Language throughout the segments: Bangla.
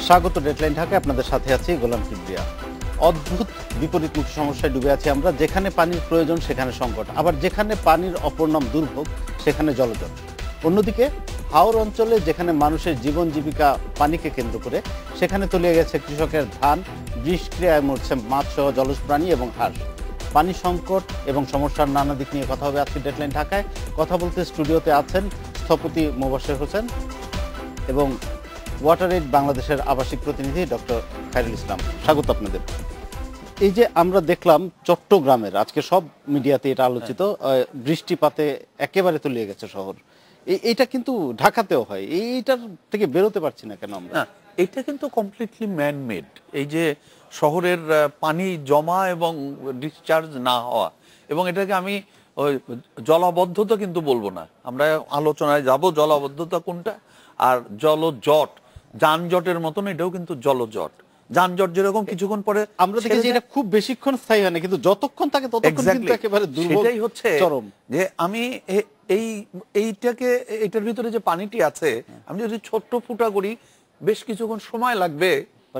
স্বাগত ডেডলাইন ঢাকায়, আপনাদের সাথে আছি গোলাম কিবরিয়া। অদ্ভুত বিপরীতমুখী সমস্যায় ডুবে আছি আমরা। যেখানে পানির প্রয়োজন সেখানে সংকট, আবার যেখানে পানির অপর নাম দুর্ভোগ সেখানে জলজট। অন্যদিকে হাওর অঞ্চলে যেখানে মানুষের জীবন জীবিকা পানিকে কেন্দ্র করে, সেখানে তলিয়ে গেছে কৃষকের ধান, বিষক্রিয়ায় মরছে মাছ সহ জলজ প্রাণী এবং হাঁস। পানি সংকট এবং সমস্যার নানা দিক নিয়ে কথা হবে আজকে ডেডলাইন ঢাকায়। কথা বলতে স্টুডিওতে আছেন স্থপতি মোবাশ্বের হোসেন এবং ওয়াটার এইড বাংলাদেশের আবাসিক প্রতিনিধি ডক্টর খায়রুল ইসলাম। স্বাগত আপনাদের। এই যে আমরা দেখলাম চট্টগ্রামের, আজকে সব মিডিয়াতে এটা আলোচিত, বৃষ্টিপাতে একেবারে তলিয়ে গেছে শহর। এইটা কিন্তু ঢাকাতেও হয়। এইটার থেকে বেরোতে পারছি না কেন আমরা? এটা কিন্তু কমপ্লিটলি ম্যান মেড। এই যে শহরের পানি জমা এবং ডিসচার্জ না হওয়া, এবং এটাকে আমি জলাবদ্ধতা কিন্তু বলবো না, আমরা আলোচনায় যাব জলাবদ্ধতা কোনটা আর জলজট। যানজটের মতন এটাও কিন্তু জলজট। যানজট যেরকম কিছুক্ষণ পরে আমরা দেখেছি এটা খুব বেশিক্ষণ স্থায়ী হয় না, কিন্তু যতক্ষণ থাকে ততক্ষণ কিন্তু একেবারে দুর্ভোগ। সেটাই হচ্ছে চরম। যে আমি এইটার ভিতরে যে পানিটি আছে, আমি যদি ছোট্ট ফুটা করি বেশ কিছুক্ষণ সময় লাগবে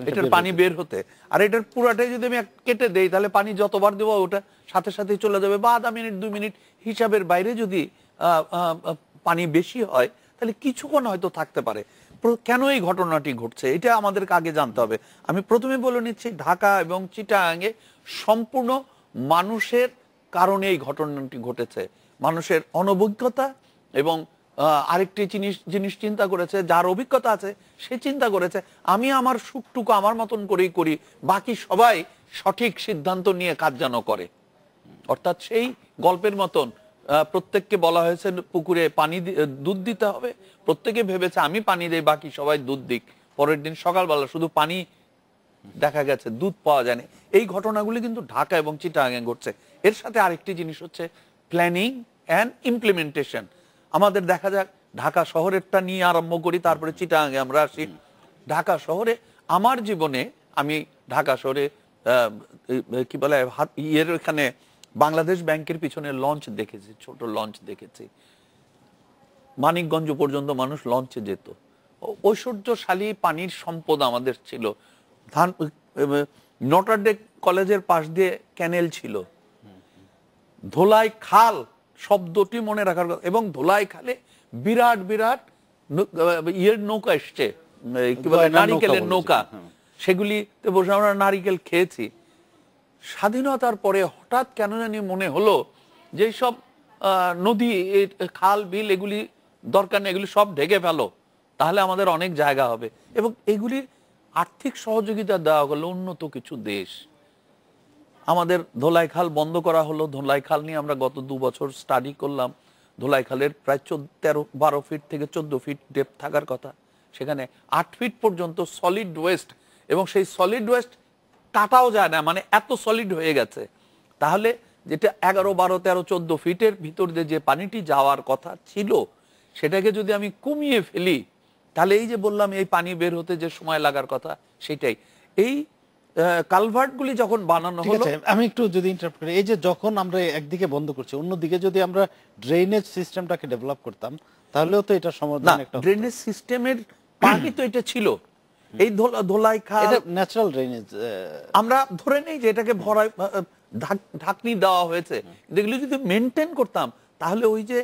এটার পানি বের হতে। আর এটার পুরাটাই যদি আমি কেটে দেই তাহলে পানি যতবার দেবো ওটা সাথে সাথে চলে যাবে, বা আধা মিনিট 2 মিনিট হিসাবের বাইরে যদি পানি বেশি হয় তাহলে কিছুক্ষণ হয়তো থাকতে পারে। কেন এই ঘটনাটি ঘটছে এটা আমাদেরকে আগে জানতে হবে। আমি প্রথমে বলে নিচ্ছি, ঢাকা এবং চিটাগাঙে সম্পূর্ণ মানুষের কারণে এই ঘটনাটি ঘটেছে। মানুষের অনভিজ্ঞতা এবং আরেকটি জিনিস চিন্তা করেছে, যার অভিজ্ঞতা আছে সে চিন্তা করেছে আমি আমার সুখটুকু আমার মতন করেই করি, বাকি সবাই সঠিক সিদ্ধান্ত নিয়ে কাজ যেন করে। অর্থাৎ সেই গল্পের মতন প্রত্যেককে বলা হয়েছে পুকুরে পানি দুধ দিতে হবে, প্রত্যেকে ভেবেছে আমি পানি দেই বাকি সবাই দুধ দিক। পরের দিন সকালবেলা শুধু পানি দেখা গেছে, দুধ পাওয়া যায়নি। এই ঘটনাগুলি কিন্তু ঢাকা এবং চিটাগাঙে ঘটছে। এর সাথে আরেকটি জিনিস হচ্ছে প্ল্যানিং অ্যান্ড ইমপ্লিমেন্টেশন। আমাদের দেখা যাক ঢাকা শহরেরটা নিয়ে আরম্ভ করি, তারপরে চিটাগাঙে আমরা আসি। ঢাকা শহরে আমার জীবনে আমি ঢাকা শহরে কি বলে এখানে বাংলাদেশ ব্যাংকের পিছনে লঞ্চ দেখেছি, ছোট লঞ্চ দেখেছি। মানিকগঞ্জ পর্যন্ত মানুষ লঞ্চে যেত। ঐশ্বর্যশালী পানির সম্পদ আমাদের ছিল। নটরডে কলেজের পাশ দিয়ে ক্যানেল ছিল। ধোলাই খাল শব্দটি মনে রাখার কথা, এবং ধোলাই খালে বিরাট বিরাট নৌকা এসছে, কি বলে নারিকেলের নৌকা, সেগুলিতে বসে আমরা নারিকেল খেয়েছি। স্বাধীনতার পরে হঠাৎ কেন জানি মনে হলো যে সব নদী, খাল, বিল এগুলি দরকার নেই, এগুলি সব ঢেকে ফেলো, তাহলে আমাদের অনেক জায়গা হবে। এবং এগুলির আর্থিক সহযোগিতা দেওয়া হলো উন্নত কিছু দেশ। আমাদের ধোলাই খাল বন্ধ করা হলো। ধোলাই খাল নিয়ে আমরা গত 2 বছর স্টাডি করলাম। ধোলাই খালের প্রায় 12 ফিট থেকে 14 ফিট ডেপথ থাকার কথা, সেখানে 8 ফিট পর্যন্ত সলিড ওয়েস্ট, এবং সেই সলিড ওয়েস্ট কাটাও যায় না, মানে এত সলিড হয়ে গেছে। তাহলে যেটা 11, 12, 13, 14 ফিটের ভিতর দিয়ে যে পানিটি যাওয়ার কথা ছিল সেটাকে যদি আমি কমিয়ে ফেলি, তাহলে এই যে বললাম এই পানি বের হতে যে সময় লাগার কথা সেটাই। এই কালভার্টগুলি যখন বানানো হলো, আমি একটু যদি ইন্টারাপ্ট করি, এই যে যখন আমরা একদিকে বন্ধ করছি, অন্যদিকে যদি আমরা ড্রেনেজ সিস্টেমটাকে ডেভেলপ করতাম তাহলেও তো এটা সমাধান একটা। ড্রেনেজ সিস্টেমের পানি তো এটা ছিল, এই ধোলাই খাল এটা ন্যাচারাল ড্রেনেজ। আমরা ধরে নেই যে এটাকে ভরায় ঢাকনি দেওয়া হয়েছে, এগুলো যদি মেনটেন করতাম তাহলে ওই যে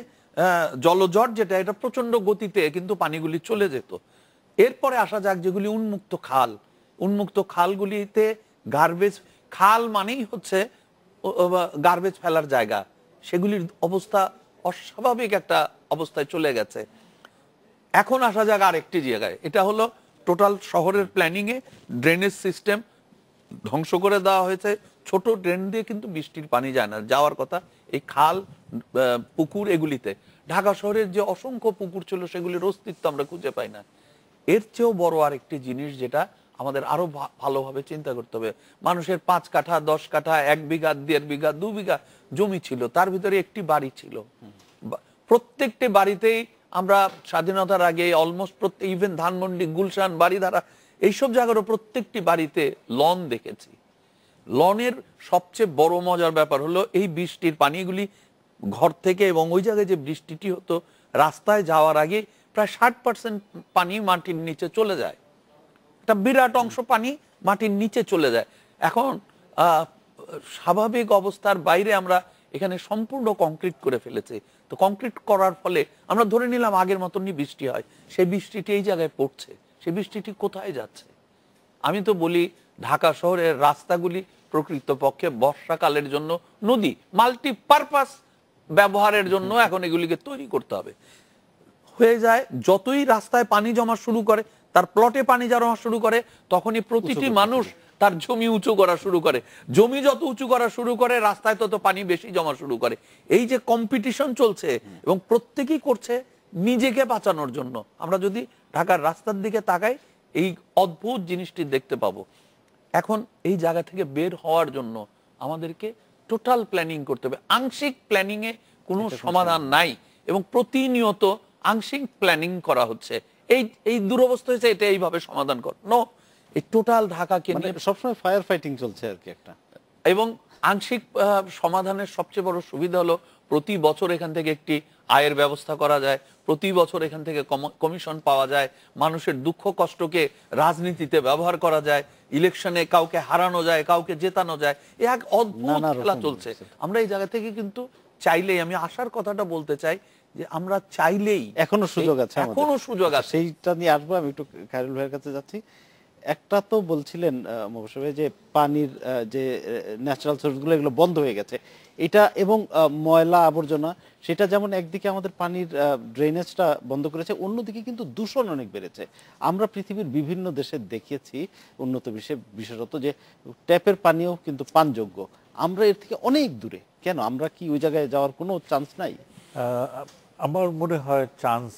জলজট যেটা, এটা প্রচন্ড গতিতে কিন্তু পানিগুলি চলে যেত। এরপরে আসা যাক যেগুলি উন্মুক্ত খাল। উন্মুক্ত খালগুলিতে গার্বেজ, খাল মানেই হচ্ছে গার্বেজ ফেলার জায়গা, সেগুলির অবস্থা অস্বাভাবিক একটা অবস্থায় চলে গেছে। এখন আসা যাক আরেকটি জায়গায়, এটা হলো টোটাল শহরের প্ল্যানিং এ ড্রেনেজ সিস্টেম ধ্বংস করে দেওয়া হয়েছে। ছোট ড্রেন দিয়ে কিন্তু বৃষ্টির পানি যায় না, যাওয়ার কথা এই খাল, পুকুর এগুলিতে। ঢাকা শহরের যে অসংখ্য পুকুর ছিল সেগুলির অস্তিত্ব আমরা খুঁজে পাই না। এর চেয়েও বড় আরেকটি জিনিস যেটা আমাদের আরো ভালোভাবে চিন্তা করতে হবে, মানুষের 5 কাঠা, 10 কাঠা, 1 বিঘা, 1.5 বিঘা, 2 বিঘা জমি ছিল, তার ভিতরে একটি বাড়ি ছিল। প্রত্যেকটি বাড়িতেই আমরা স্বাধীনতার আগে অলমোস্ট প্রত্যেক, ইভেন ধানমন্ডি, গুলশান, বাড়িধারা, এইসব জায়গারও প্রত্যেকটি বাড়িতে লন দেখেছি। লনের সবচেয়ে বড় মজার ব্যাপার হলো এই বৃষ্টির পানিগুলি ঘর থেকে, এবং ওই জায়গায় যে বৃষ্টিটি হতো রাস্তায় যাওয়ার আগে প্রায় 60% পানি মাটির নিচে চলে যায়। একটা বিরাট অংশ পানি মাটির নিচে চলে যায়। এখন স্বাভাবিক অবস্থার বাইরে আমরা এখানে সম্পূর্ণ কংক্রিট করে ফেলেছি। তো কংক্রিট করার ফলে আমরা ধরে নিলাম আগের মতনই বৃষ্টি হয়, সেই বৃষ্টিটি এই জায়গায় পড়ছে, সেই বৃষ্টিটি কোথায় যাচ্ছে? আমি তো বলি ঢাকা শহরের রাস্তাগুলি প্রকৃতপক্ষে বর্ষাকালের জন্য নদী, মাল্টিপারপাস ব্যবহারের জন্য এখন এগুলিকে তৈরি করতে হবে। হয়ে যায় যতই রাস্তায় পানি জমা শুরু করে, তার প্লটে পানি জমা শুরু করে, তখনই প্রতিটি মানুষ তার জমি উঁচু করা শুরু করে। জমি যত উঁচু করা শুরু করে, রাস্তায় তত পানি বেশি জমা শুরু করে। এই যে কম্পিটিশন চলছে এবং প্রত্যেকেই করছে নিজেকে বাঁচানোর জন্য। আমরা যদি ঢাকার রাস্তার দিকে তাকাই, এই অদ্ভুত জিনিসটি দেখতে পাবো। এখন এই জায়গা থেকে বের হওয়ার জন্য আমাদেরকে টোটাল প্ল্যানিং করতে হবে। আংশিক প্ল্যানিং এ কোনো সমাধান নাই এবং প্রতিনিয়ত আংশিক প্ল্যানিং করা হচ্ছে। এই দুরবস্থা হয়েছে, এটা এইভাবে সমাধান কর নো, এই টোটাল ঢাকাকে নিয়ে সবসময় ফায়ার ফাইটিং চলছে আর কি একটা। এবং আংশিক সমাধানের সবচেয়ে বড় সুবিধা হলো প্রতি বছর এখান থেকে একটি আয়ের ব্যবস্থা করা যায়, প্রতি বছর এখান থেকে কমিশন পাওয়া যায়, মানুষের দুঃখ কষ্টকে রাজনীতিতে ব্যবহার করা যায়, ইলেকশনে কাউকে হারানো যায়, কাউকে জেতানো যায়। এক অদ্ভুত খেলা চলছে। আমরা এই জায়গা থেকে কিন্তু চাইলেই, আমি আশার কথাটা বলতে চাই যে আমরা চাইলেই এখনো সুযোগ আছে, এখনো সুযোগ আছে। সেইটা নিয়ে আসবো। আমি একটু খায়রুল ভাইয়ের কাছে যাচ্ছি। একটা তো বলছিলেন মোবাশ্বের ভাই যে পানির যে ন্যাচারাল সোর্সগুলো এগুলো বন্ধ হয়ে গেছে, এটা এবং ময়লা আবর্জনা, সেটা যেমন একদিকে আমাদের পানির ড্রেনেজটা বন্ধ করেছে, অন্যদিকে কিন্তু দূষণ অনেক বেড়েছে। আমরা পৃথিবীর বিভিন্ন দেশে দেখিয়েছি, উন্নত বিশ্বে বিশেষত, যে ট্যাপের পানিও কিন্তু পানযোগ্য। আমরা এর থেকে অনেক দূরে কেন? আমরা কি ওই জায়গায় যাওয়ার কোনো চান্স নাই? আমার মনে হয় চান্স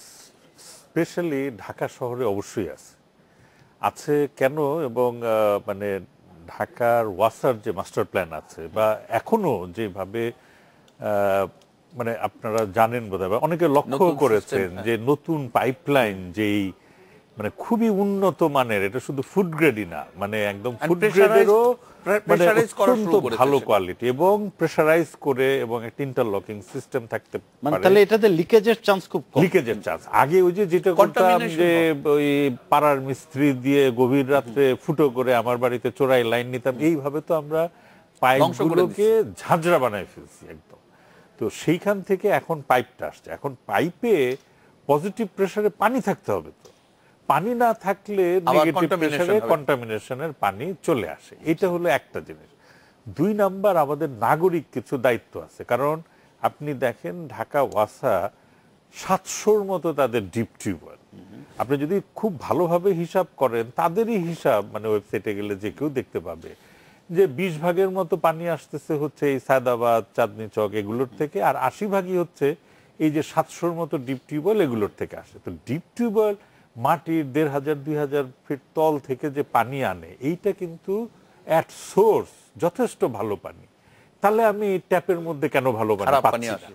স্পেশালি ঢাকা শহরে অবশ্যই আছে কেন, এবং মানে ঢাকার ওয়াসার যে মাস্টার প্ল্যান আছে বা এখনো যেভাবে মানে আপনারা জানেন বোধহয়, অনেকে লক্ষ্য করেছেন যে নতুন পাইপলাইন যেই মানে খুবই উন্নত মানের, এটা শুধু ফুড গ্রেডই না, মানে একদম ফুড গ্রেডেরও মানে অত্যন্ত ভালো কোয়ালিটি এবং প্রেসারাইজ করে এবং একটা ইন্টারলকিং সিস্টেম থাকতে মানে তাহলে এটাতে লিকেজের চান্স খুব কম। লিকেজের চান্স আগে ওই যেটা করতাম যে ওই পাড়ার মিস্ত্রি দিয়ে গভীর রাত্রে ফুটো করে আমার বাড়িতে চোরাই লাইন নিতাম, এইভাবে তো আমরা পাইপগুলোকে ঝাঁঝরা বানায় ফেলছি একদম। তো সেইখান থেকে এখন পাইপটা আসছে। এখন পাইপে পজিটিভ প্রেসারে পানি থাকতে হবে, তো পানি না থাকলে নেগেটিভ প্রেসারে কন্টামিনেশনের পানি চলে আসে। এটা হলো একটা জিনিস। দুই নাম্বার, আমাদের নাগরিক কিছু দায়িত্ব আছে। কারণ আপনি দেখেন ঢাকা ওয়াসা 700-র মতো তাদের ডিপ টিউবওয়েল। আপনি যদি খুব ভালোভাবে হিসাব করেন, তাদেরই হিসাব মানে ওয়েবসাইটে গেলে যে কেউ দেখতে পাবে যে 20 ভাগের মতো পানি আসতেছে হচ্ছে এই সায়দাবাদ, চাঁদনী চক এগুলোর থেকে, আর 80 ভাগই হচ্ছে এই যে 700-র মতো ডিপ টিউবওয়েল এগুলোর থেকে আসে। তো ডিপ টিউবওয়েল মাটির 1500-2000 ফিট তল থেকে যে পানি আনে, এইটা কিন্তু অ্যাট সোর্স যথেষ্ট ভালো পানি। তাহলে আমি ট্যাপের মধ্যে কেন ভালো পানি পাচ্ছি?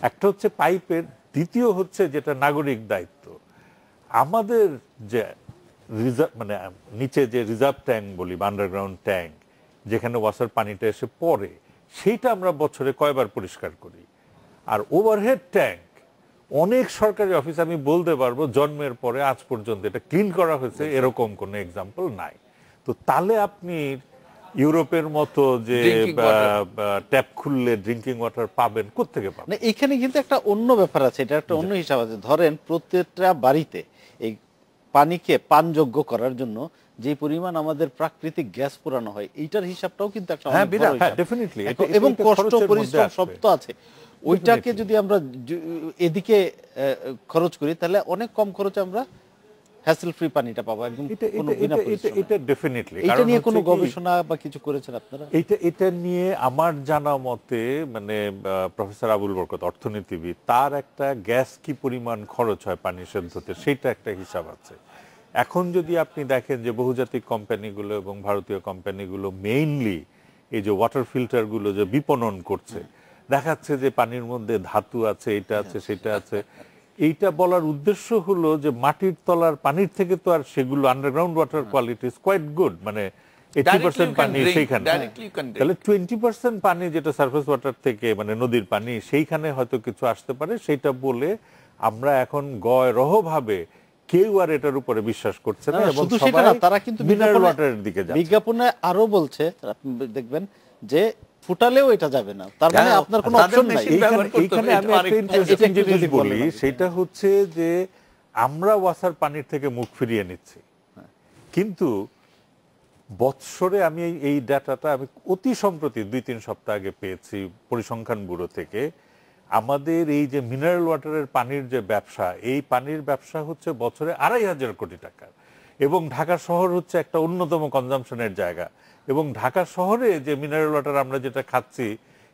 একটা হচ্ছে পাইপের, দ্বিতীয় হচ্ছে যেটা নাগরিক দায়িত্ব, আমাদের যে রিজার্ভ মানে নিচে যে রিজার্ভ ট্যাঙ্ক বলি বা আন্ডারগ্রাউন্ড ট্যাঙ্ক, যেখানে ওয়াসার পানিটা এসে পড়ে, সেইটা আমরা বছরে কয়বার পরিষ্কার করি? আর ওভারহেড ট্যাঙ্ক, অনেক সরকারি অফিস আমি বলতে পারবো জন্মের পরে আজ পর্যন্ত এটা ক্লিন করা হয়েছে এরকম কোনো এক্সাম্পল নাই। তো তাহলে আপনি ইউরোপের মতো যে ট্যাপ খুললে ড্রিঙ্কিং ওয়াটার পাবেন কোত্থেকে পাবেন? না, এখানে কিন্তু একটা অন্য ব্যাপার আছে, এটা একটা অন্য হিসাব আছে। ধরেন প্রত্যেকটা বাড়িতে এই পানিকে পানযোগ্য করার জন্য যে পরিমাণ আমাদের প্রাকৃতিক গ্যাস পোড়ানো হয়, এইটার হিসাবটাও কিন্তু একটা ডেফিনেটলি, এবং কষ্ট পরিশ্রম সব তো আছে। ওইটাকে যদি আমরা এদিকে খরচ করি, তাহলে অনেক কম খরচে আমরা হ্যাসেল ফ্রি পানিটা পাবো একদম। এটা ডেফিনেটলি। এটা নিয়ে কোনো গবেষণা বা কিছু করেছেন আপনারা? এটা নিয়ে আমার জানা মতে মানে প্রফেসর আবুল বরকত অর্থনীতিবিদ, তার একটা গ্যাস কি পরিমাণ খরচ হয় পানি সেদ্ধতে সেটা একটা হিসাব আছে। এখন যদি আপনি দেখেন যে বহুজাতিক কোম্পানিগুলো এবং ভারতীয় কোম্পানিগুলো মেইনলি এই যে ওয়াটার ফিল্টারগুলো যে বিপণন করছে, দেখাচ্ছে যে পানির মধ্যে ধাতু আছে, এটা আছে, সেটা আছে। এইটা বলার উদ্দেশ্য হলো যে মাটির তলার পানির থেকে তো আর সেগুলো underground water quality is quite good, মানে 80% পানি সেইখানে, তাহলে 20% পানি যেটা সারফেস ওয়াটার থেকে মানে নদীর পানি সেইখানে হয়তো কিছু আসতে পারে। সেইটা বলে আমরা এখন গয়রহভাবে কেউ আর এটার উপরে বিশ্বাস করছে না, এবং শুধু সেটা না, তারা কিন্তু মিনারেল ওয়াটারের দিকে যাচ্ছে। বিজ্ঞাপনে আরো বলছে, আপনি দেখবেন যে ফুটালেও এটা যাবে না, তার মানে আপনার কোনো অপশন নাই। এইখানে আমি একটা ইন্টারেস্টিং জিনিস বলি, সেটা হচ্ছে যে আমরা ওয়াসার পানির থেকে মুখ ফিরিয়ে নিচ্ছি, কিন্তু বৎসরে আমি এই ডাটাটা আমি অতি সম্প্রতি 2-3 সপ্তাহ আগে পেয়েছি পরিসংখ্যান ব্যুরো থেকে। আমাদের এই যে মিনারেল ওয়াটারের পানির যে ব্যবসা, এই পানির ব্যবসা হচ্ছে বছরে 2,500 কোটি টাকার, এবং ঢাকা শহর হচ্ছে একটা অন্যতম কনজাম্পশনের জায়গা, এবং ঢাকা শহরে যে মিনারেল ওয়াটার আমরা যেটা খাচ্ছি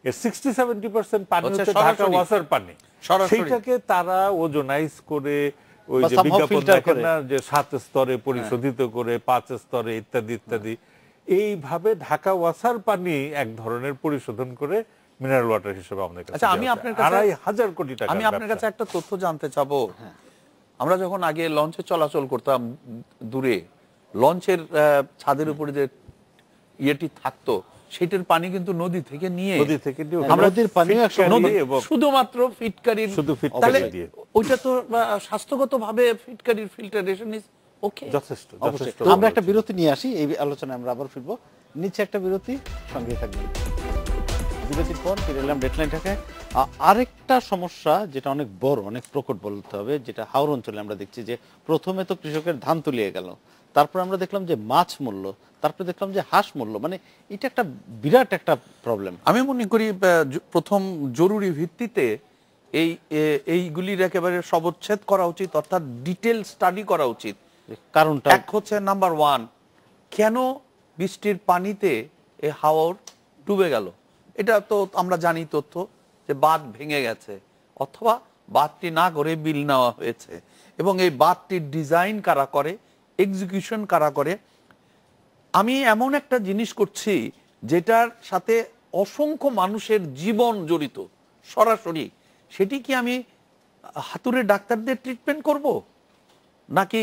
এর 60-70% পানি হচ্ছে ঢাকা ওয়াসার পানি। সেইটাকে তারা ওজনাইজ করে ওই যে বিজ্ঞাপন দেখেন না যে 7 স্তরে পরিশোধিত করে 5 স্তরে ইত্যাদি ইত্যাদি, এইভাবে ঢাকা ওয়াসার পানি এক ধরনের পরিশোধন করে মিনারেল ওয়াটার হিসেবে আমাদের কাছে। আচ্ছা, আমি আপনার কাছে 2,500 কোটি টাকা। আমি আপনার কাছে একটা তথ্য জানতে চাবো। আমরা যখন আগে লঞ্চে চলাচল করতাম দূরে, লঞ্চের ছাদের উপরে যে ইয়েটি থাকতো, সেটার পানি কিন্তু নদী থেকে নিয়ে আমরা নদীর পানি শুধুমাত্র ফিটকারির, শুধু তাহলে ফিটকারি দিয়ে ওইটা তো স্বাস্থ্যগতভাবে ফিটকারির ফিল্টারেশন ইজ ওকে, যথেষ্ট। আমরা একটা বিরতি নিয়ে আসি, এই আলোচনায় আমরা আবার ফিরবো। নিচে একটা বিরতি, সঙ্গে থাকবেন। বিরতির পর ফিরে এলাম ডেডলাইন ঢাকায়। আরেকটা সমস্যা যেটা অনেক বড়, অনেক প্রকট বলতে হবে, যেটা হাওর অঞ্চলে আমরা দেখছি যে প্রথমে তো কৃষকের ধান তুলিয়ে গেল, তারপর আমরা দেখলাম যে মাছ মূল্য, তারপরে দেখলাম যে হাঁস মূল্য, মানে এটা একটা বিরাট একটা প্রবলেম। আমি মনে করি প্রথম জরুরি ভিত্তিতে এইগুলির একেবারে সবচ্ছেদ করা উচিত, অর্থাৎ ডিটেল স্টাডি করা উচিত। কারণটা এক হচ্ছে নাম্বার 1, কেন বৃষ্টির পানিতে এই হাওর ডুবে গেল? এটা তো আমরা জানি তথ্য যে বাঁধ ভেঙে গেছে, অথবা বাঁধটি না করে বিল নেওয়া হয়েছে, এবং এই বাঁধটির ডিজাইন কারা করে, এক্সিকিউশন কারা করে। আমি এমন একটা জিনিস করছি যেটার সাথে অসংখ্য মানুষের জীবন জড়িত সরাসরি, সেটি কি আমি হাতুড়ে ডাক্তারদের ট্রিটমেন্ট করব, নাকি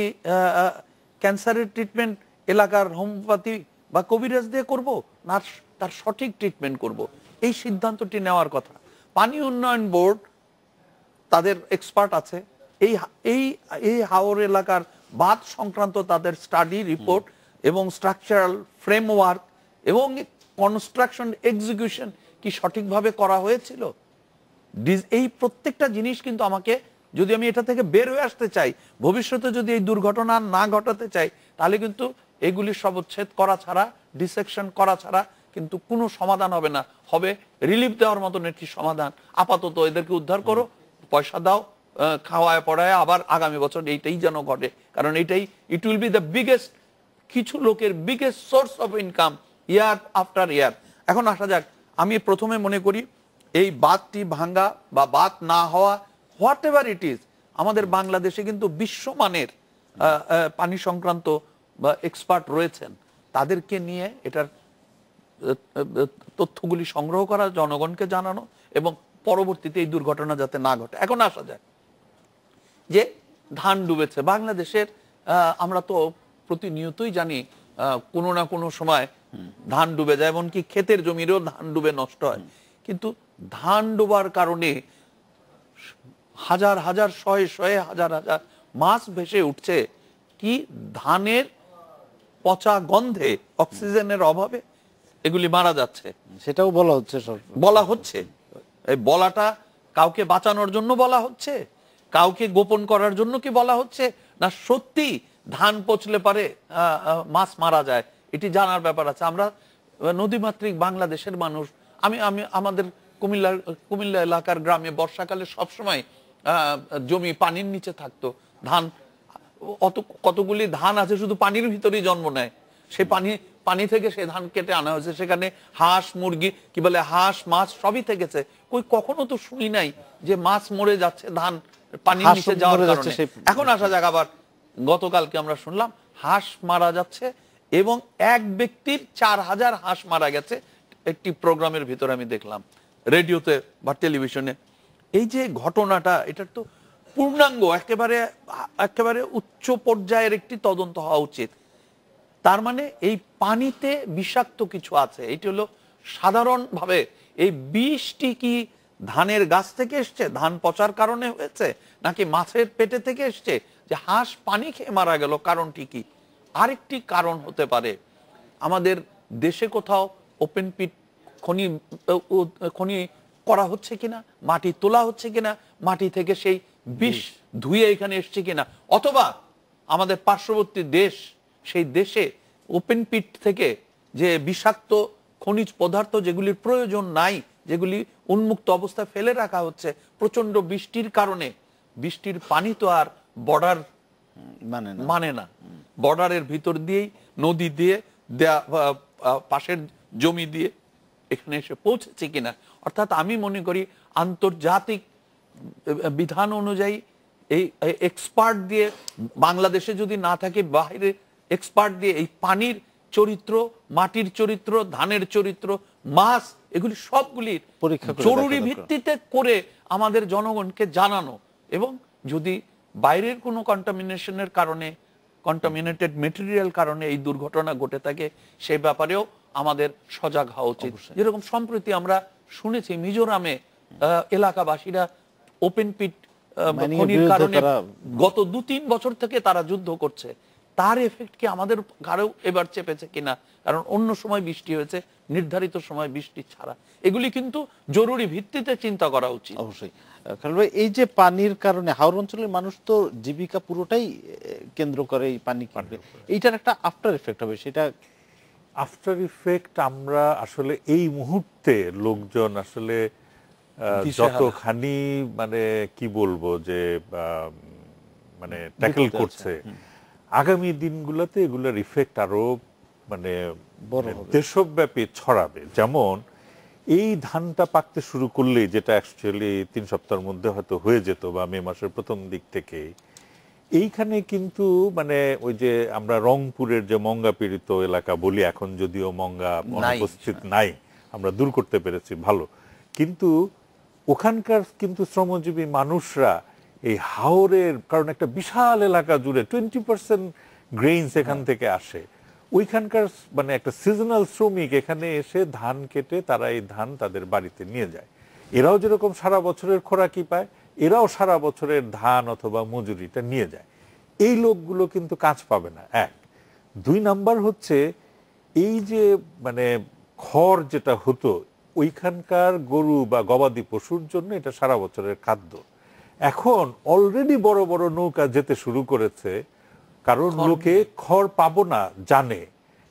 ক্যান্সারের ট্রিটমেন্ট এলাকার হোমিওপ্যাথি বা কবিরাজ দিয়ে করব, না তার সঠিক ট্রিটমেন্ট করব? এই সিদ্ধান্তটি নেওয়ার কথা। পানি উন্নয়ন বোর্ড, তাদের এক্সপার্ট আছে, এই এই এই হাওর এলাকার বাঁধ সংক্রান্ত তাদের স্টাডি রিপোর্ট এবং স্ট্রাকচারাল ফ্রেমওয়ার্ক এবং কনস্ট্রাকশন এক্সিকিউশন কি সঠিকভাবে করা হয়েছিল? এই প্রত্যেকটা জিনিস কিন্তু আমাকে, যদি আমি এটা থেকে বের হয়ে আসতে চাই, ভবিষ্যতে যদি এই দুর্ঘটনা না ঘটাতে চাই, তাহলে কিন্তু এগুলির সবচ্ছেদ করা ছাড়া, ডিসেকশন করা ছাড়া কিন্তু কোনো সমাধান হবে না। হবে রিলিফ দেওয়ার মতন একটি সমাধান, আপাতত এদেরকে উদ্ধার করো, পয়সা দাও, খাওয়ায় পড়ায়, আবার আগামী বছর এইটাই যেন ঘটে, কারণ এইটাই it will be the biggest, কিছু লোকের biggest source of income year after year. এখন আসা যাক, আমি প্রথমে মনে করি এই বাঁধটি ভাঙ্গা বা বাঁধ না হওয়া, হোয়াট এভার ইট ইজ, আমাদের বাংলাদেশে কিন্তু বিশ্বমানের পানি সংক্রান্ত বা এক্সপার্ট রয়েছেন, তাদেরকে নিয়ে এটার তথ্যগুলি সংগ্রহ করা, জনগণকে জানানো, এবং পরবর্তীতে এই দুর্ঘটনা যাতে না ঘটে। এখন আসা যায় যে ধান ডুবেছে বাংলাদেশের, আমরা তো প্রতিনিয়তই জানি কোনো না কোনো সময় ধান ডুবে যায়, এমনকি ক্ষেতের জমিরও ধান ডুবে নষ্ট হয়। কিন্তু ধান ডোবার কারণে হাজার হাজার, শয়ে শয়ে, হাজার হাজার মাছ ভেসে উঠছে, কি ধানের পচা গন্ধে, অক্সিজেনের অভাবে এগুলি মারা যাচ্ছে। সেটাও বলা হচ্ছে। এই বলাটা কাউকে বাঁচানোর জন্য বলা হচ্ছে, কাউকে গোপন করার জন্য কি বলা হচ্ছে, না সত্যি ধান পচলে পারে মাছ মারা যায়, এটি জানার ব্যাপার আছে। আমরা নদীমাতৃক বাংলাদেশের মানুষ, আমি আমাদের কুমিল্লা এলাকার গ্রামে বর্ষাকালে সবসময় জমি পানির নিচে থাকতো, ধান কতগুলি ধান আছে শুধু পানির ভিতরেই জন্ম নেয়, সেই পানি থেকে সে ধান কেটে আনা হয়েছে, সেখানে হাঁস মুরগি কি বলে হাঁস মাছ সবই থেকেছে। কখনো তো শুনি নাই যে মাছ মরে যাচ্ছে ধান পানির নিচে যাওয়ার কারণে। এখন আসা যাক, আবার গতকালকে আমরা শুনলাম হাঁস মারা যাচ্ছে, এবং এক ব্যক্তির 4,000 হাঁস মারা গেছে একটি প্রোগ্রামের ভিতরে আমি দেখলাম, রেডিওতে বা টেলিভিশনে। এই যে ঘটনাটা, এটার তো পূর্ণাঙ্গ একেবারে উচ্চ পর্যায়ের একটি তদন্ত হওয়া উচিত। তার মানে এই পানিতে বিষাক্ত কিছু আছে, এটি হলো সাধারণভাবে এই বিষটি কি ধানের গাছ থেকে এসছে, ধান পচার কারণে হয়েছে, নাকি মাছের পেটে থেকে এসছে, যে হাঁস পানি খেয়ে মারা গেল, কারণটি কি? আরেকটি কারণ হতে পারে আমাদের দেশে কোথাও ওপেন পিট খনি করা হচ্ছে কিনা, মাটি তোলা হচ্ছে কিনা, মাটি থেকে সেই বিষ ধুয়ে এখানে এসছে কিনা, অথবা আমাদের পার্শ্ববর্তী দেশ, সেই দেশে ওপেন পিট থেকে যে বিষাক্ত খনিজ পদার্থ যেগুলির প্রয়োজন নাই, যেগুলি উন্মুক্ত অবস্থায় ফেলে রাখা হচ্ছে প্রচন্ড বৃষ্টির কারণে, বৃষ্টির পানি তো আর বর্ডার মানে না, বর্ডারের ভিতর দিয়েই, নদী দিয়ে, পাশের জমি দিয়ে এখানে এসে পৌঁছেছে কিনা। অর্থাৎ আমি মনে করি আন্তর্জাতিক বিধান অনুযায়ী এই এক্সপার্ট দিয়ে, বাংলাদেশে যদি না থাকে বাইরে এক্সপার্ট দিয়ে এই পানির চরিত্র, মাটির চরিত্র, ধানের চরিত্র, মাছ, এগুলি সবগুলির জরুরি ভিত্তিতে করে আমাদের জনগণকে জানানো, এবং যদি বাইরের কোনো কন্টামিনেশনের কারণে, কন্টামিনেটেড মেটেরিয়াল কারণে এই দুর্ঘটনা ঘটে থাকে, সেই ব্যাপারেও আমাদের সজাগ হওয়া উচিত। যেরকম সম্প্রতি আমরা শুনেছি মিজোরামে এলাকাবাসীরা ওপেন পিট খনির কারণে গত 2-3 বছর থেকে তারা যুদ্ধ করছে। তার এফেক্ট কি আমাদের ঘাড়েও এবার চেপেছে কিনা? কারণ অন্য সময় বৃষ্টি হয়েছে, নির্ধারিত সময় বৃষ্টি ছাড়া। এগুলি কিন্তু জরুরি ভিত্তিতে চিন্তা করা উচিত। অবশ্যই। কারণ এই যে পানির কারণে হাওড় অঞ্চলের মানুষ তো জীবিকা পুরোটাই কেন্দ্র করে এই পানি কিনবে, এইটার একটা আফটার এফেক্ট হবে, সেটা আফটার ইফেক্ট আমরা আসলে এই মুহূর্তে লোকজন আসলে যতখানি মানে কি বলবো যে মানে ট্যাকল করছে, আগামী দিনগুলোতে এগুলোর ইফেক্ট আরো মানে দেশব্যাপী ছড়াবে। যেমন এই ধানটা পাকতে শুরু করলেই, যেটা অ্যাকচুয়ালি 3 সপ্তাহের মধ্যে হয়তো হয়ে যেত বা মে মাসের প্রথম দিক থেকে, এইখানে কিন্তু মানে ওই যে আমরা রংপুরের যে মঙ্গা পীড়িত এলাকা বলি, এখন যদিও মঙ্গা অনুপস্থিত নাই, আমরা দূর করতে পেরেছি, ভালো, কিন্তু ওখানকার কিন্তু শ্রমজীবী মানুষরা এই হাওরের, কারণ একটা বিশাল এলাকা জুড়ে 20% গ্রেইনস এখান থেকে আসে, ওইখানকার মানে একটা সিজনাল শ্রমিক এখানে এসে ধান কেটে তারা এই ধান তাদের বাড়িতে নিয়ে যায়। এরাও যেরকম সারা বছরের খোরাকি পায়, এরাও সারা বছরের ধান অথবা মজুরিটা নিয়ে যায়। এই লোকগুলো কিন্তু কাজ পাবে না, 1। 2 নাম্বার হচ্ছে এই যে মানে খড় যেটা হতো ওইখানকার গরু বা গবাদি পশুর জন্য এটা সারা বছরের খাদ্য। এখন অলরেডি বড় বড় নৌকা যেতে শুরু করেছে, কারণ লোকে খড় পাবো না জানে,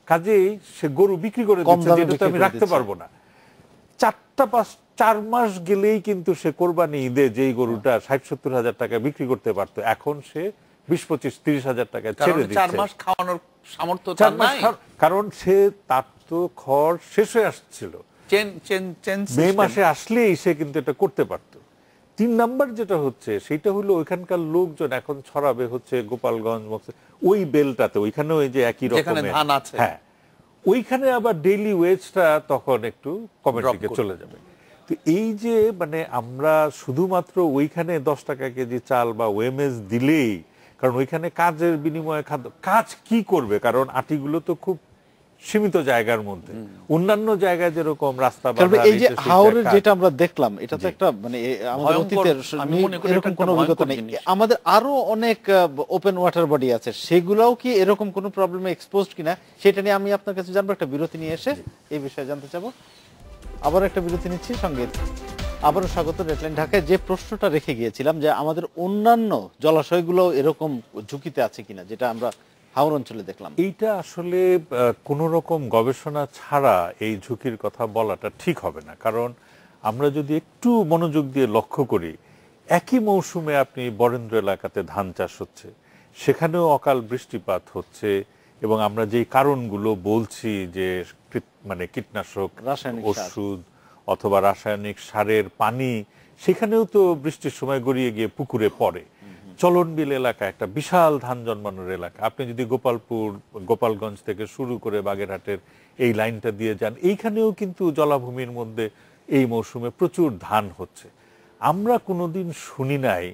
কাজেই সে গরু বিক্রি করে দিচ্ছে, যেটা আমি রাখতে পারবো না। 4 মাস গেলেই কিন্তু সে কোরবানি ঈদে যেই গরুটা 60-70 হাজার টাকা বিক্রি করতে পারতো, এখন সে 20-25-30 হাজার টাকা ছেড়ে দিচ্ছে। 4 মাস খাওয়ানোর সামর্থ্য তার নাই, কারণ সে তার তো খড় শেষ হয়ে আসছিল, মে মাসে আসলেই সে কিন্তু এটা করতে পারতো। 3 নাম্বার যেটা হচ্ছে সেটা হলো ওইখানকার লোকজন এখন ছড়াবে হচ্ছে গোপালগঞ্জ, ওই বেলটাতে, ওইখানে ওই যে একই রকমের ধান আছে, হ্যাঁ, ওইখানে আবার ডেইলি ওয়েজটা তখন একটু কমের দিকে চলে যাবে। তো এই যে মানে আমরা শুধুমাত্র ওইখানে 10 টাকা কেজি চাল বা ওএমএস দিলেই, কারণ ওইখানে কাজের বিনিময়ে খাদ্য, কাজ কি করবে? কারণ আটিগুলো তো খুব সীমিত জায়গার মধ্যে, অন্যান্য জায়গায় যেরকম রাস্তা বাঁধা, এই যে হাওরের যেটা আমরা দেখলাম, এটা তো একটা মানে আমাদের অতীতের এরকম কোনো অভিজ্ঞতা নেই। আমাদের আরো অনেক ওপেন ওয়াটার বডি আছে, সেগুলোও কি এরকম কোনো প্রবলেমে এক্সপোজড কিনা সেটা নিয়ে আমি আপনার কাছে জানবো। একটা বিরতি নিয়ে এসে এই বিষয়ে জানতে চাবো। আবার একটা বিরতি নিচ্ছি, সঙ্গে আবারও স্বাগত রেডলাইন ঢাকায়। যে প্রশ্নটা রেখে গিয়েছিলাম যে আমাদের অন্যান্য জলাশয়গুলো এরকম ঝুঁকিতে আছে কিনা, যেটা আমরা হাওর অঞ্চলে দেখলাম। এইটা আসলে কোন রকম গবেষণা ছাড়া এই ঝুঁকির কথা বলাটা ঠিক হবে না, কারণ আমরা যদি একটু মনোযোগ দিয়ে লক্ষ্য করি, একই মৌসুমে আপনি বরেন্দ্র এলাকাতে ধান চাষ হচ্ছে, সেখানেও অকাল বৃষ্টিপাত হচ্ছে, এবং আমরা যেই কারণগুলো বলছি যে মানে কীটনাশক, ওষুধ অথবা রাসায়নিক সারের পানি, সেখানেও তো বৃষ্টির সময় গড়িয়ে গিয়ে পুকুরে পড়ে। চলনবিল এলাকা একটা বিশাল ধান জন্মানোর এলাকা, আপনি যদি গোপালগঞ্জ থেকে শুরু করে বাগেরহাটের এই লাইনটা দিয়ে যান, এইখানেও কিন্তু জলাভূমির মধ্যে এই মৌসুমে প্রচুর ধান হচ্ছে। আমরা কোনোদিন শুনি নাই,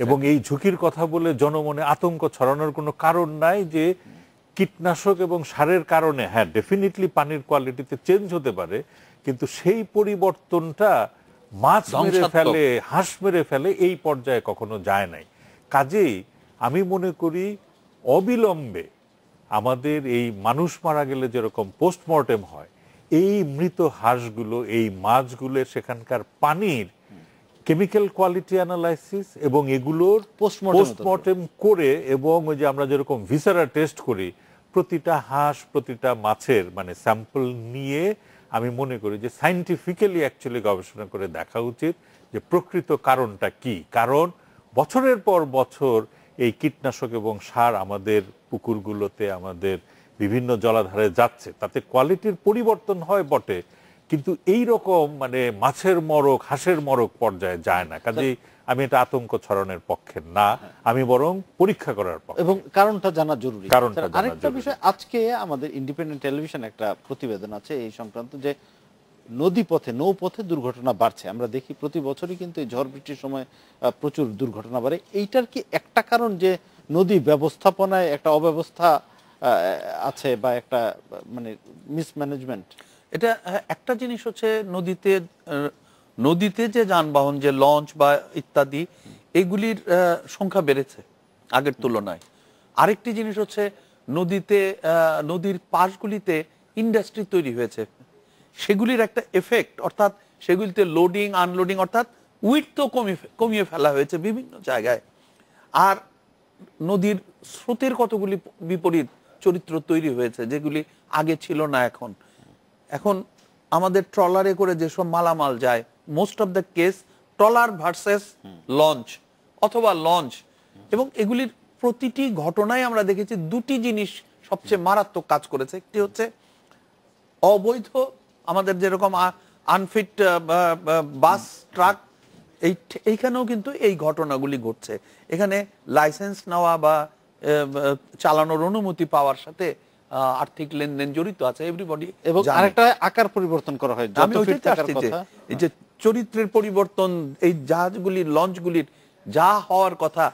এবং এই ঝুঁকির কথা বলে জনমনে আতঙ্ক ছড়ানোর কোনো কারণ নাই যে কীটনাশক এবং সারের কারণে, হ্যাঁ ডেফিনেটলি পানির কোয়ালিটিতে চেঞ্জ হতে পারে, কিন্তু সেই পরিবর্তনটা মাছ মেরে ধ্বংসাত্মক। ফেলে, হাঁস মেরে ফেলে, এই পর্যায়ে কখনো যায় নাই। কাজেই আমি মনে করি অবিলম্বে আমাদের এই মানুষ মারা গেলে যেরকম পোস্টমর্টেম হয়, এই মৃত হাঁসগুলো, এই মাছগুলো সেখানকার পানির কেমিক্যাল কোয়ালিটি অ্যানালাইসিস এবং এগুলোর পোস্টমর্টেম করে, এবং ওই যে আমরা যেরকম ভিসারা টেস্ট করি, প্রতিটা হাঁস প্রতিটা মাছের মানে স্যাম্পল নিয়ে আমি মনে করি যে সায়েন্টিফিক্যালি অ্যাকচুয়ালি গবেষণা করে দেখা উচিত যে প্রকৃত কারণটা কি। কারণ বছরের পর বছর এই কীটনাশক এবং সার আমাদের পুকুরগুলোতে, আমাদের বিভিন্ন জলাধারে যাচ্ছে, তাতে কোয়ালিটির পরিবর্তন হয় বটে, কিন্তু এই রকম মানে মাছের মরক, হাঁসের মরক পর্যায়ে যায় না। কাজেই আমি এটা আতঙ্ক ছড়ানোর পক্ষে না, আমি বরং পরীক্ষা করার পক্ষে। এবং কারণটা জানা জরুরি। কারণটা জানা আরেকটা জরুরি। বিষয়, আজকে আমাদের ইন্ডিপেন্ডেন্ট টেলিভিশন একটা প্রতিবেদন আছে এই সংক্রান্ত, যে নদীপথে, নৌপথে দুর্ঘটনা বাড়ছে। আমরা দেখি প্রতি বছরই কিন্তু এই ঝড় বৃষ্টির সময় প্রচুর দুর্ঘটনা বাড়ে। এইটার কি একটা কারণ যে নদী ব্যবস্থাপনায় একটা অব্যবস্থা আছে বা একটা মানে মিসম্যানেজমেন্ট? এটা একটা জিনিস হচ্ছে নদীতে যে যানবাহন, যে লঞ্চ বা ইত্যাদি, এগুলির সংখ্যা বেড়েছে আগের তুলনায়। আরেকটি জিনিস হচ্ছে নদীর পাশগুলিতে ইন্ডাস্ট্রি তৈরি হয়েছে, সেগুলির একটা এফেক্ট, অর্থাৎ সেগুলিতে লোডিং আনলোডিং অর্থাৎ উইথ তো কমিয়ে ফেলা হয়েছে বিভিন্ন জায়গায়। আর নদীর স্রোতের কতগুলি বিপরীত চরিত্র তৈরি হয়েছে যেগুলি আগে ছিল না। এখন আমাদের ট্রলারে করে যেসব মালামাল যায়, most of the case trawler versus launch অথবা লঞ্চ, এবং এগুলির প্রতিটি ঘটনায় আমরা দেখেছি দুটি জিনিস সবচেয়ে মারাত্মক কাজ করেছে। একটি হচ্ছে অবৈধ, আমাদের যেরকম আনফিট বাস ট্রাক, এইখানেও কিন্তু এই ঘটনাগুলি ঘটছে। এখানে লাইসেন্স নেওয়া বা চালানোর অনুমতি পাওয়ার সাথে আর্থিক লেনদেন জড়িত আছে, এভরিবডি। এবং আরেকটা আকার পরিবর্তন করা হয়, আমি ওইটাই চাচ্ছি যে এই যে চরিত্রের পরিবর্তন, এই জাহাজগুলির, লঞ্চগুলির যা হওয়ার কথা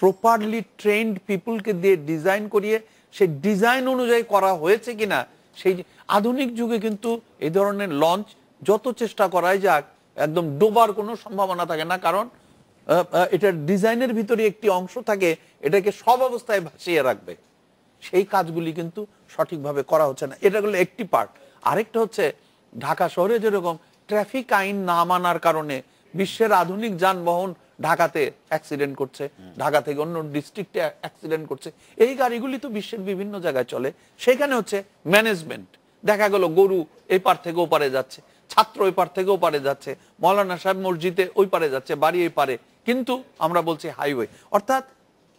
প্রপারলি ট্রেন্ড পিপলকে দিয়ে ডিজাইন করিয়ে সেই ডিজাইন অনুযায়ী করা হয়েছে কিনা। সেই আধুনিক যুগে কিন্তু এই ধরনের লঞ্চ যত চেষ্টা করাই যাক একদম ডোবার কোনো সম্ভাবনা থাকে না, কারণ এটার ডিজাইনের ভিতরে একটি অংশ থাকে এটাকে সব অবস্থায় ভাসিয়ে রাখবে। সেই কাজগুলি কিন্তু সঠিকভাবে করা হচ্ছে না। এটা হলো একটি পার্ট। আরেকটা হচ্ছে ঢাকা শহরে যেরকম ট্রাফিক আইন না মানার কারণে বিশ্বের আধুনিক যানবাহন ঢাকাতে অ্যাক্সিডেন্ট করছে, ঢাকা থেকে অন্য ডিস্ট্রিক্টে অ্যাক্সিডেন্ট করছে। এই গাড়িগুলি তো বিশ্বের বিভিন্ন জায়গায় চলে, সেখানে হচ্ছে ম্যানেজমেন্ট। দেখা গেল গরু এই পার থেকে ও পারে যাচ্ছে, ছাত্র ওই পার থেকে ও পারে যাচ্ছে, মৌলানা সাহেব মসজিদে ওই পারে যাচ্ছে, বাড়ি এই পারে, কিন্তু আমরা বলছি হাইওয়ে। অর্থাৎ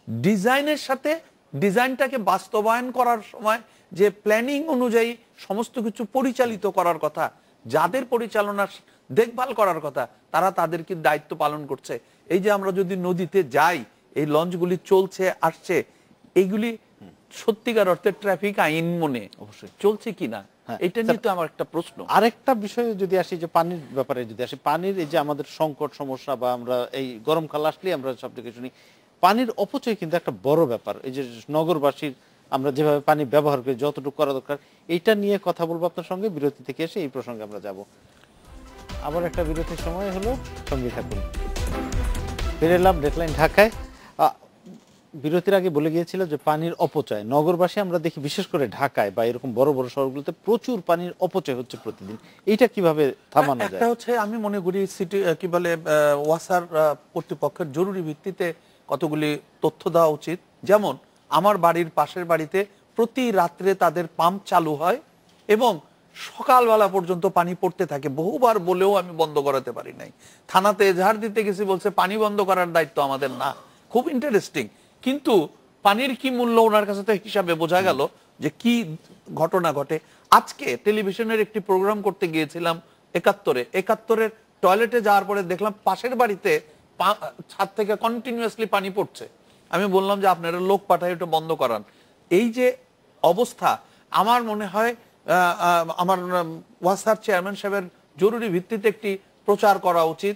ডিজাইনের সাথে ডিজাইনটাকে বাস্তবায়ন করার সময় যে প্ল্যানিং অনুযায়ী সমস্ত কিছু পরিচালিত করার কথা, যাদের পরিচালনার দেখভাল করার কথা, তারা তাদের কি দায়িত্ব পালন করছে। এই যে আমরা যদি নদীতে যাই, এই লঞ্চগুলি চলছে আসছে, এইগুলি সত্যিকার অর্থে ট্রাফিক আইন মনে অবশ্যই চলছে কিনা, এটা নিয়ে তো আমার একটা প্রশ্ন। আরেকটা বিষয়ে যদি আসি, যে পানির ব্যাপারে যদি আসি, পানির এই যে আমাদের সংকট সমস্যা, বা আমরা এই গরমকাল আসলে আমরা সব থেকে শুনি পানির অপচয় কিন্তু একটা বড় ব্যাপার। এই যে নগরবাসীর আমরা যেভাবে পানি ব্যবহার করি, যতটুকু করা দরকার, এইটা নিয়ে কথা বলবো আপনার সঙ্গে। বিরতি থেকে এসে এই প্রসঙ্গে আমরা যাব। আবার একটা বিরতির সময় হলো, সঙ্গে থাকুন। ফিরে এলাম ডেডলাইন ঢাকায়। বিরতির আগে বলে গিয়েছিল যে পানির অপচয়, নগরবাসী আমরা দেখি বিশেষ করে ঢাকায় বা এরকম বড় বড় শহরগুলোতে প্রচুর পানির অপচয় হচ্ছে প্রতিদিন। এইটা কিভাবে থামানো যায়? একটা হচ্ছে আমি মনে করি সিটি কি বলে ওয়াসার কর্তৃপক্ষের জরুরি ভিত্তিতে কতগুলি তথ্য দেওয়া উচিত। যেমন আমার বাড়ির পাশের বাড়িতে প্রতি রাত্রে তাদের পাম্প চালু হয় এবং সকালবেলা পর্যন্ত পানি পড়তে থাকে। বহুবার বলেও আমি বন্ধ করাতে পারি নাই। থানাতে এজাহার দিতে গেছি, বলছে পানি বন্ধ করার দায়িত্ব আমাদের না। খুব ইন্টারেস্টিং। কিন্তু পানির কি মূল্য ওনার কাছে তো হিসাবে বোঝা গেল যে কি ঘটনা ঘটে। আজকে টেলিভিশনের একটি প্রোগ্রাম করতে গিয়েছিলাম ৭১-এর টয়লেটে যাওয়ার পরে দেখলাম পাশের বাড়িতে ছাদ থেকে কন্টিনিউয়াসলি পানি পড়ছে। আমি বললাম যে আপনারা লোক পাঠায় এটা বন্ধ করান। এই যে অবস্থা, আমার মনে হয় আমার ওয়াসার চেয়ারম্যান সাহেবের জরুরি ভিত্তিতে একটি প্রচার করা উচিত।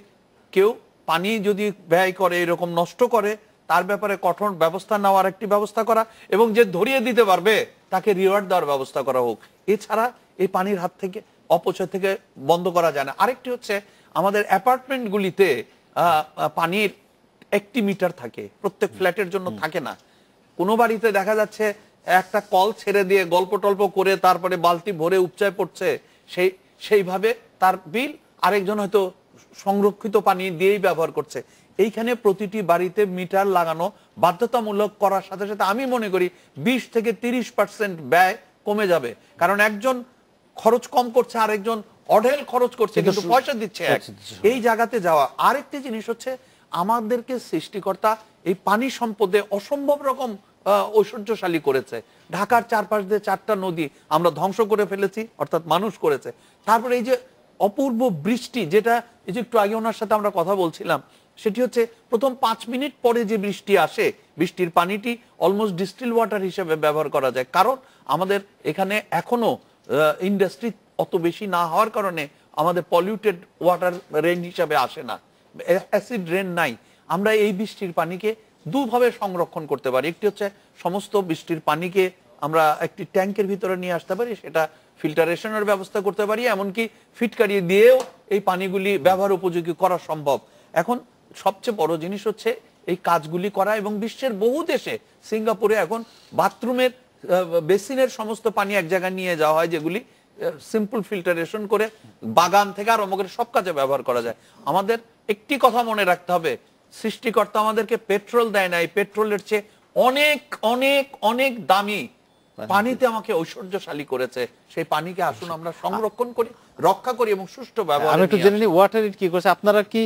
কেউ পানি যদি ব্যয় করে, এরকম নষ্ট করে, তার ব্যাপারে কঠোর ব্যবস্থা নেওয়ার একটি ব্যবস্থা করা, এবং যে ধরিয়ে দিতে পারবে তাকে রিওয়ার্ড দেওয়ার ব্যবস্থা করা হোক। এছাড়া এই পানির হাত থেকে অপচয় থেকে বন্ধ করা যায় না। আরেকটি হচ্ছে আমাদের অ্যাপার্টমেন্টগুলিতে পানির একটি মিটার থাকে, প্রত্যেক ফ্ল্যাটের জন্য থাকে না। কোনো বাড়িতে দেখা যাচ্ছে একটা কল ছেড়ে দিয়ে গল্প টল্প করে তারপরে বালতি ভরে উপচায় পড়ছে, সেইভাবে তার বিল, আরেকজন হয়তো সংরক্ষিত পানি দিয়েই ব্যবহার করছে। এইখানে প্রতিটি বাড়িতে মিটার লাগানো বাধ্যতামূলক করার সাথে সাথে আমি মনে করি 20 থেকে 30% ব্যয় কমে যাবে। কারণ একজন খরচ কম করছে, আরেকজন অঢেল খরচ করছে, কিন্তু পয়সা দিচ্ছে এক। এই জায়গাতে যাওয়া। আরেকটি জিনিস হচ্ছে আমাদেরকে সৃষ্টিকর্তা এই পানি সম্পদে অসম্ভব রকম ঐশ্বর্যশালী করেছে। ঢাকার চারপাশ দিয়ে 4টা নদী আমরা ধ্বংস করে ফেলেছি, অর্থাৎ মানুষ করেছে। তারপরে এই যে অপূর্ব বৃষ্টি, যেটা এই যে একটু আগে ওনার সাথে আমরা কথা বলছিলাম, সেটি হচ্ছে প্রথম 5 মিনিট পরে যে বৃষ্টি আসে, বৃষ্টির পানিটি অলমোস্ট ডিস্টিল ওয়াটার হিসেবে ব্যবহার করা যায়। কারণ আমাদের এখানে এখনো ইন্ডাস্ট্রি অত বেশি না হওয়ার কারণে আমাদের পলিউটেড ওয়াটার রেন হিসাবে আসে না, অ্যাসিড রেন নাই। আমরা এই বৃষ্টির পানিকে দুভাবে সংরক্ষণ করতে পারি। একটি হচ্ছে সমস্ত বৃষ্টির পানিকে আমরা একটি ট্যাঙ্কের ভিতরে নিয়ে আসতে পারি, সেটা ফিল্টারেশনের ব্যবস্থা করতে পারি, এমনকি ফিটকারি দিয়েও এই পানিগুলি ব্যবহার উপযোগী করা সম্ভব। এখন সবচেয়ে বড় জিনিস হচ্ছে এই কাজগুলি করা, এবং বিশ্বের বহু দেশে, সিঙ্গাপুরে এখন বাথরুমের বেসিনের সমস্ত পানি এক জায়গায় নিয়ে যাওয়া হয়, যেগুলি সিম্পল ফিল্টারেশন করে বাগান থেকে আরম্ভ করে সব কাজে ব্যবহার করা যায়। আমাদের একটি কথা মনে রাখতে হবে, সৃষ্টিকর্তা আমাদেরকে পেট্রোল দেয় না, এই পেট্রোলের চেয়ে অনেক অনেক অনেক দামি পানিতে আমাকে ঐশ্বর্যশালী করেছে। সেই পানিকে আসুন আমরা সংরক্ষণ করি, রক্ষা করি এবং সুষ্ঠু ব্যবহার। আমি একটু জেনে নিই, ওয়াটার ইট কি করছে? আপনারা কি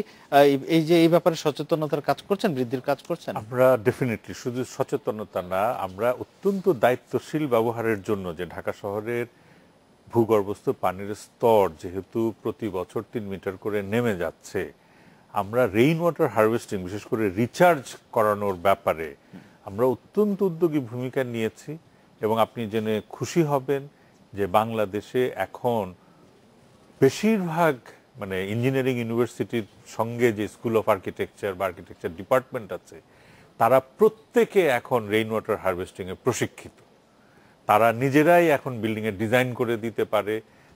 এই যে এই ব্যাপারে সচেতনতার কাজ করছেন, বৃদ্ধির কাজ করছেন? আমরা ডেফিনেটলি শুধু সচেতনতা না, আমরা অত্যন্ত দায়িত্বশীল ব্যবহারের জন্য, যে ঢাকা শহরের ভূগর্ভস্থ পানির স্তর যেহেতু প্রতি বছর 3 মিটার করে নেমে যাচ্ছে, আমরা রেইন ওয়াটার হারভেস্টিং, বিশেষ করে রিচার্জ করানোর ব্যাপারে আমরা অত্যন্ত উদ্যোগী ভূমিকা নিয়েছি। এবং আপনি জেনে খুশি হবেন যে বাংলাদেশে এখন বেশিরভাগ মানে ইঞ্জিনিয়ারিং ইউনিভার্সিটির সঙ্গে যে স্কুল অফ আর্কিটেকচার বা আর্কিটেকচার ডিপার্টমেন্ট আছে, তারা প্রত্যেকে এখন রেইন ওয়াটার হারভেস্টিংয়ে প্রশিক্ষিত। তারা নিজেরাই এখন বিল্ডিংয়ের ডিজাইন করে দিতে পারে।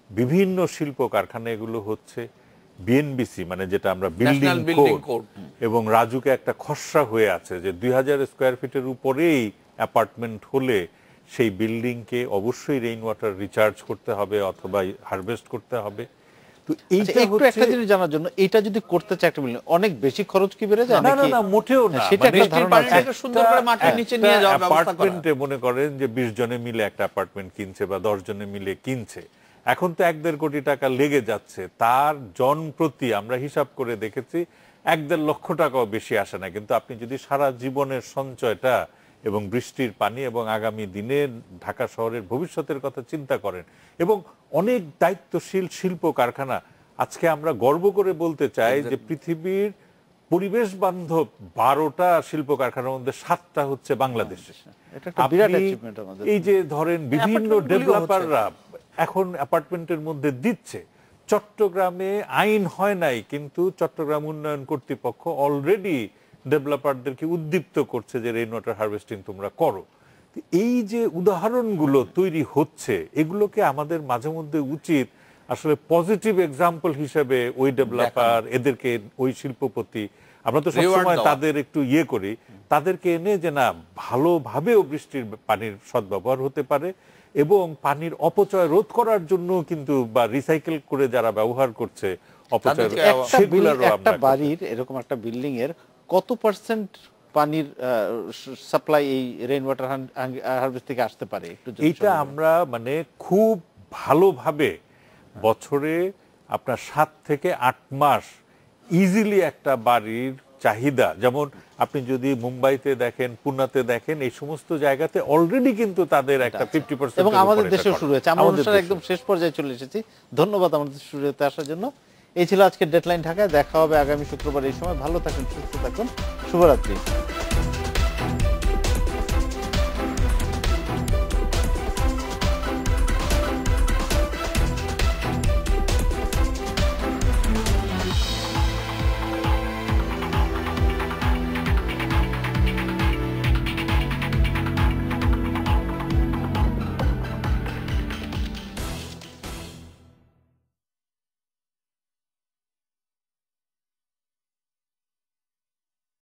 বিভিন্ন শিল্প কারখানা এগুলো হচ্ছে। বিএনবিসি মানে যেটা আমরা বিল্ডিং কোড, এবং রাজুকে একটা খসড়া হয়ে আছে যে 2000 স্কয়ার ফিটের উপরেই অ্যাপার্টমেন্ট হলে সেই বিল্ডিংকে অবশ্যই রেইন ওয়াটার রিচার্জ করতে হবে অথবা হারভেস্ট করতে হবে। তো এইটা একটু একটা জিনিস জানার জন্য, এটা যদি করতে চাই একটা বিল্ডিং, অনেক বেশি খরচ কি বেড়ে যায়? না না না, মোটেও না। সেটা একটা ধারণা আছে। সুন্দর করে মাটির নিচে নিয়ে যাওয়ার ব্যবস্থা করা। অ্যাপার্টমেন্টে মনে করেন যে 20 জনে মিলে একটা অ্যাপার্টমেন্ট কিনছে বা 10 জনে মিলে কিনছে, এখন তো 1-1.5 কোটি টাকা লেগে যাচ্ছে। তার জন প্রতি আমরা হিসাব করে দেখেছি 1-1.5 লক্ষ টাকাও বেশি আসে না। কিন্তু আপনি যদি সারা জীবনের সঞ্চয়টা এবং বৃষ্টির পানি এবং আগামী দিনে ঢাকা শহরের ভবিষ্যতের কথা চিন্তা করেন, এবং অনেক দায়িত্বশীল শিল্প কারখানা, আজকে আমরা গর্ব করে বলতে চাই যে পৃথিবীর পরিবেশ বান্ধব 12টা শিল্প কারখানার মধ্যে 7টা হচ্ছে বাংলাদেশে। এই যে ধরেন বিভিন্ন ডেভেলপাররা এখন অ্যাপার্টমেন্টের মধ্যে দিচ্ছে। চট্টগ্রামে আইন হয় নাই, কিন্তু চট্টগ্রাম উন্নয়ন কর্তৃপক্ষ অলরেডি ডেভেলপারদেরকে উদ্দীপ্ত করছে যে রেইন ওয়াটার হারভেস্টিং তোমরা করো। এই যে উদাহরণগুলো তৈরি হচ্ছে, এগুলোকে আমাদের মাঝে মধ্যে উচিত আসলে পজিটিভ এক্সাম্পল হিসেবে ওই ডেভেলপার, এদেরকে ওই শিল্পপতি, আমরা তো সবসময় তাদের একটু ইয়ে করি, তাদেরকে এনে যে না, ভালোভাবেও বৃষ্টির পানির সদ্ব্যবহার হতে পারে এবং পানির অপচয় রোধ করার জন্য কিন্তু বা রিসাইকেল করে যারা ব্যবহার করছে অপচয়, একটা বাড়ির এরকম একটা বিল্ডিং এর কত পার্সেন্ট পানির সাপ্লাই এই রেইন ওয়াটার হারভেস্ট থেকে আসতে পারে? এইটা আমরা মানে খুব ভালোভাবে বছরে আপনার 7 থেকে 8 মাস ইজিলি একটা বাড়ির চাহিদা, যেমন আপনি যদি মুম্বাইতে দেখেন, পুনাতে দেখেন, এই সমস্ত জায়গাতে অলরেডি কিন্তু তাদের একটা 50%, এবং আমাদের দেশেও শুরু হয়েছে। আমরা অনুষ্ঠান একদম শেষ পর্যায়ে চলে এসেছি। ধন্যবাদ আমাদের স্টুডিওতে আসার জন্য। এই ছিল আজকের ডেডলাইন ঢাকায়। দেখা হবে আগামী শুক্রবার এই সময়। ভালো থাকুন, সুস্থ থাকুন, শুভরাত্রি।